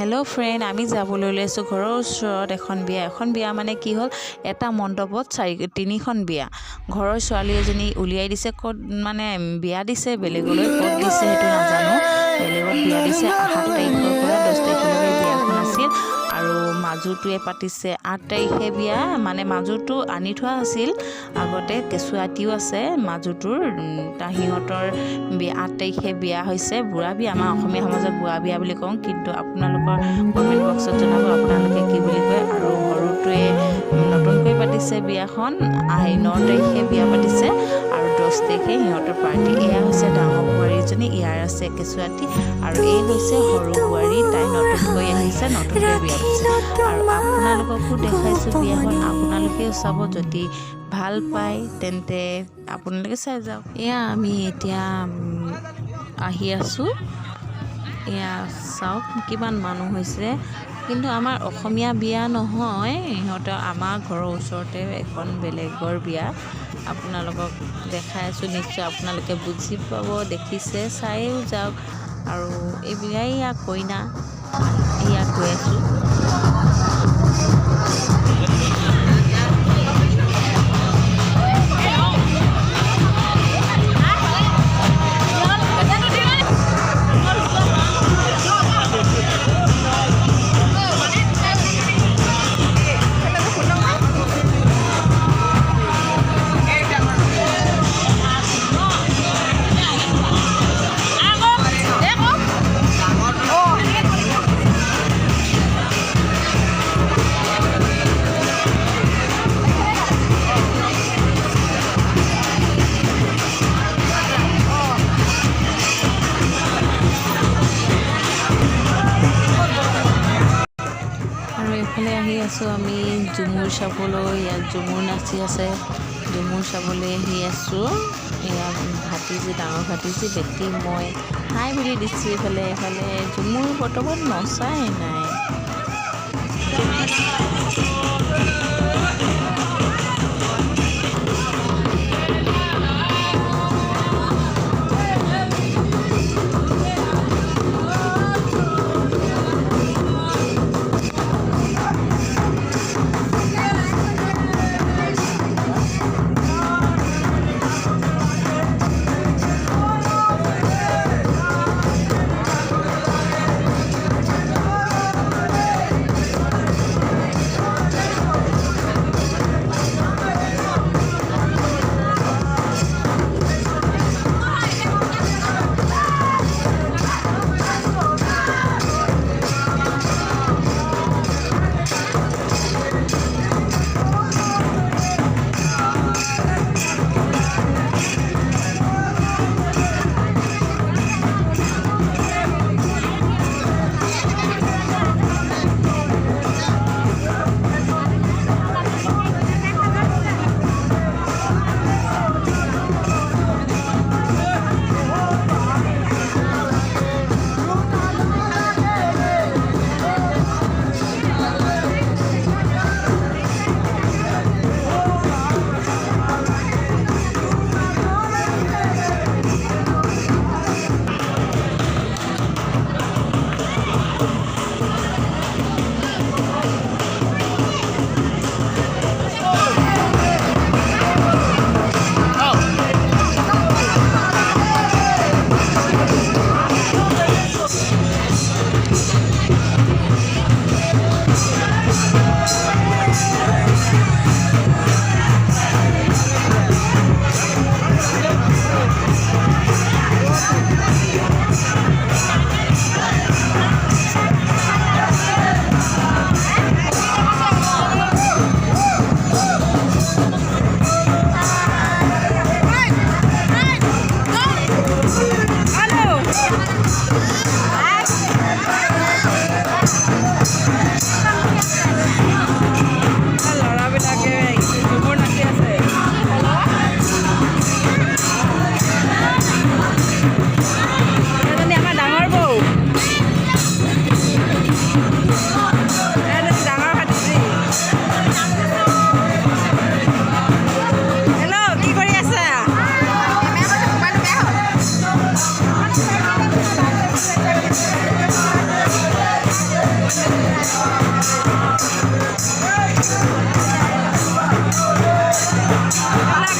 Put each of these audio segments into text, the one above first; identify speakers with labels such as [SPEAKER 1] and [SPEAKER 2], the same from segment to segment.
[SPEAKER 1] Hello' friend, আমি যাবলৈ ওলাইছোঁ ঘৰৰ ওচৰত এখন বিয়া মানে কি হ'ল, এটা মণ্ডপত তিনিখন বিয়া। ঘৰৰ ছোৱালী এজনী উলিয়াই দিছে, ক'ত মানে বিয়া দিছে, বেলেগলৈ ক'ত দিছে সেইটো নাজানো, বেলেগত বিয়া দিছে। 7 তাৰিখৰ পৰা 10 তাৰিখলৈকে বিয়াখন আছিল আৰু মাজুটোৱে পাতিছে 8 তাৰিখে বিয়া। মানে মাজুটো আনি থোৱা আছিল আগতে, কেঁচুৱাটিও আছে মাজুটোৰ, সিহঁতৰ 8 তাৰিখে বিয়া হৈছে। বুঢ়া বিয়া, আমাৰ অসমীয়া সমাজত বুঢ়া বিয়া বুলি কওঁ, কিন্তু আপোনালোকৰ কমেণ্ট বক্সত জনাব আপোনালোকে কি বুলি কয়। আৰু সৰুটোৱে নতুনকৈ পাতিছে বিয়াখন, 9 তাৰিখে বিয়া পাতিছে আৰু 10 তাৰিখে সিহঁতৰ পাৰ্টি। এয়া হৈছে ডাঙৰ বোৱাৰীজনী, ইয়াৰ আছে কেঁচুৱাটি, আৰু এই হৈছে সৰু বোৱাৰী, তাই নতুনকৈ আহিছে, নতুনকৈ বিয়া পাতিছে। আৰু আপোনালোককো দেখাইছোঁ বিয়াখন, আপোনালোকেও চাব, যদি ভাল পায় তেন্তে আপোনালোকে চাই যাওক। এয়া আমি এতিয়া আহি আছোঁ, এয়া চাওক কিমান মানুহ হৈছে। কিন্তু আমাৰ অসমীয়া বিয়া নহয়, সিহঁতৰ আমাৰ ঘৰৰ ওচৰতে এখন বেলেগৰ বিয়া। আপোনালোকক দেখাই আছোঁ, নিশ্চয় আপোনালোকে বুজি পাব, দেখিছে চাইও যাওক। আৰু এই বিয়াই ইয়াক কইনা, ইয়াক গৈ আছোঁ। এইফালে আহি আছোঁ আমি ঝুমুৰ চাবলৈ, ইয়াত ঝুমুৰ নাচি আছে, ঝুমুৰ চাবলৈ আহি আছোঁ। এয়া ভাতিজি, ডাঙৰ ভাতিজি, বেটি, মই হাই বুলি দিছোঁ। এইফালে ঝুমুৰ বৰ্তমান নচাই নাই।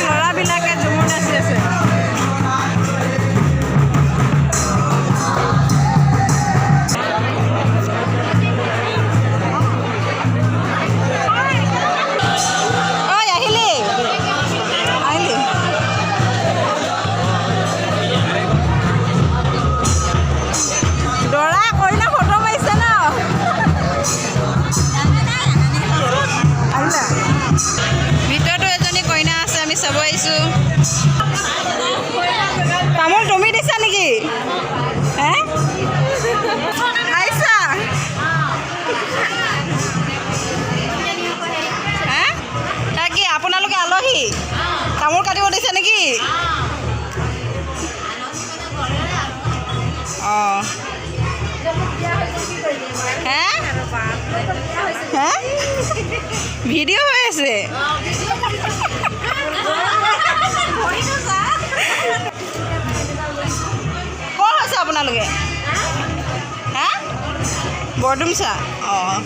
[SPEAKER 2] ল'ৰাবিলাকে ঝুমুৰ নাচি আছে। ভিতৰতো এজনী কইনা আছে, আমি চাব আহিছোঁ। তামোল তুমি দিছা নেকি? হে আহিছা? হে তাৰ কি আপোনালোকে আলহী? তামোল কাটিব দিছে নেকি? অঁ হে হে ভিডিঅ' হৈ আছে। ক'ৰ হৈছে আপোনালোকে? হা বৰডুমচা? অঁ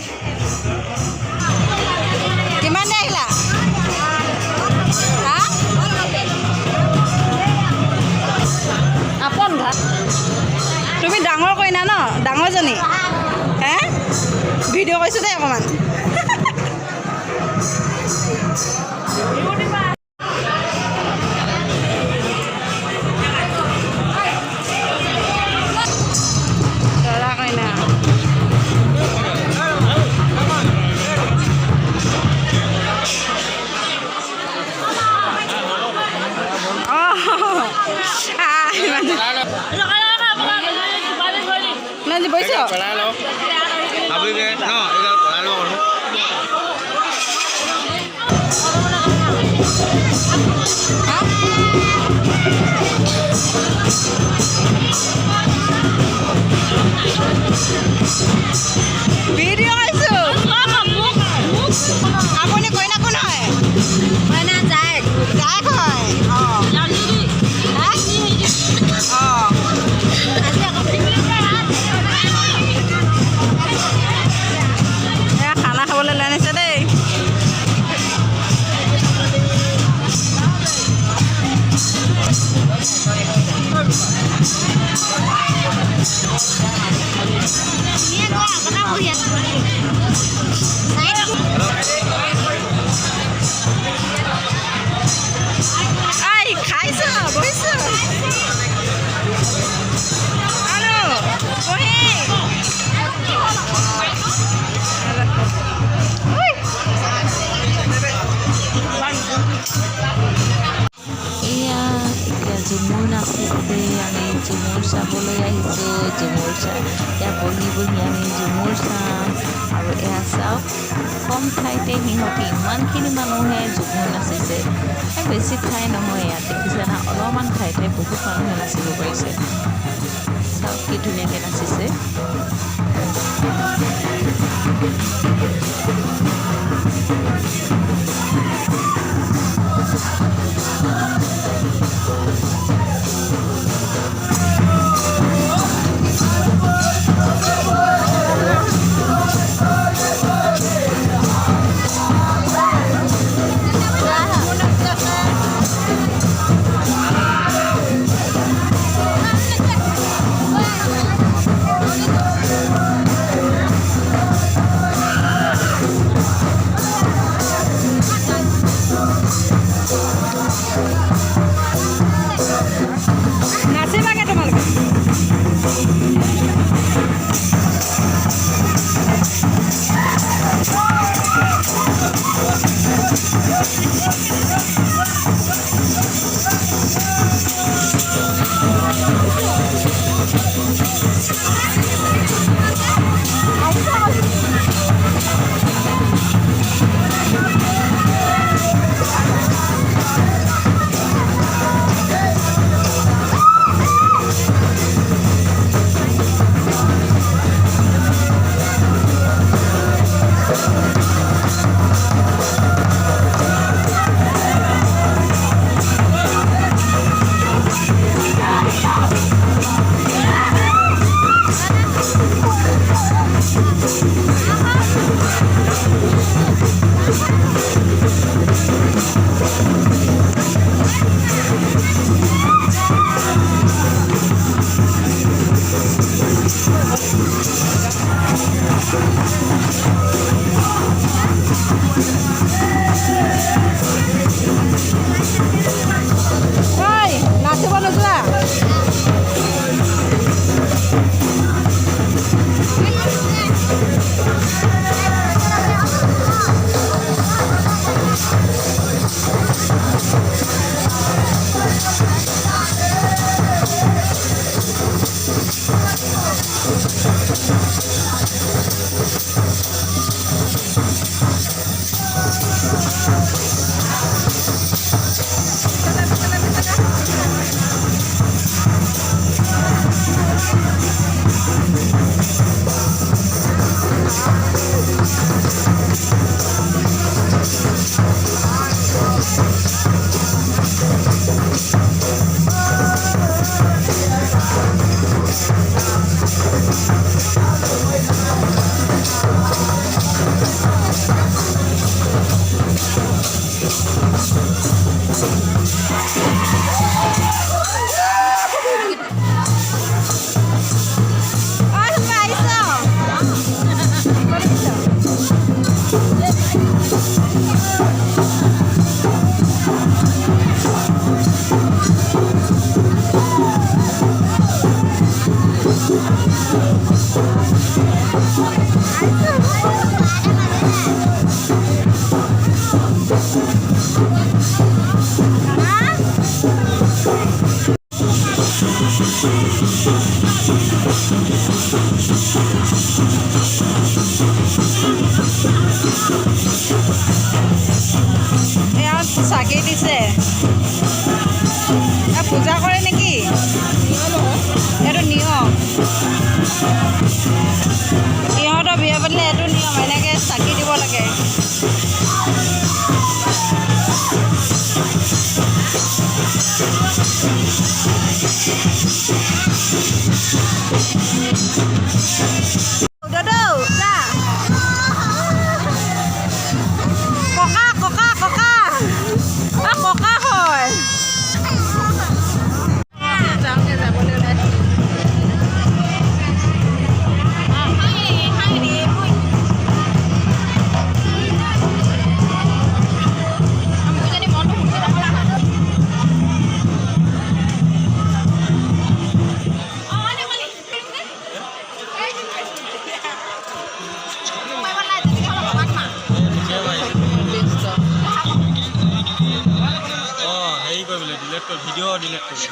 [SPEAKER 2] কিমান দেৰি আহিলা? হা আপন ঘাট তুমি ডাঙৰ কইনা ন? ডাঙৰজনী হে ভিডিঅ' কৰিছোঁ দেই অকণমান। দৰা কইনা nanti besok.
[SPEAKER 3] Pelalo. Habis ke? No, itu pelalo.
[SPEAKER 2] Video itu. Aku ni kau nak kau hai? Mana Jack? Jack hai. Oh. Hah? Oh. খানা খাবলৈ লৈ আনিছে দেই। আই খাইছ বহিছ আনো বহি
[SPEAKER 1] এয়া এতিয়া ঝুমুৰ নাচিছে, আমি ঝুমুৰ চাবলৈ আহিছোঁ। ঝুমুৰ এতিয়া বহি বহি আমি ঝুমুৰ চাম। আৰু এয়া চাওক, কম ঠাইতে সিহঁতি ইমানখিনি মানুহে ঝুমুৰ নাচিছে। বেছি ঠাই নহয়, ইয়াত দেখিছে না, অলপমান ঠাইতে বহুত মানুহে নাচিব পাৰিছে। চাওক কি ধুনীয়াকৈ নাচিছে।
[SPEAKER 2] ঐ নাচিব নোযোৱা এয়া চাকি দিছে পূজা কৰে নেকি এইটো নিয়ম ইহঁতৰ বিয়া পাতিলে এইটো নিয়ম এনেকৈ চাকি দিব লাগে
[SPEAKER 3] ভিডিও ডিলিট কৰি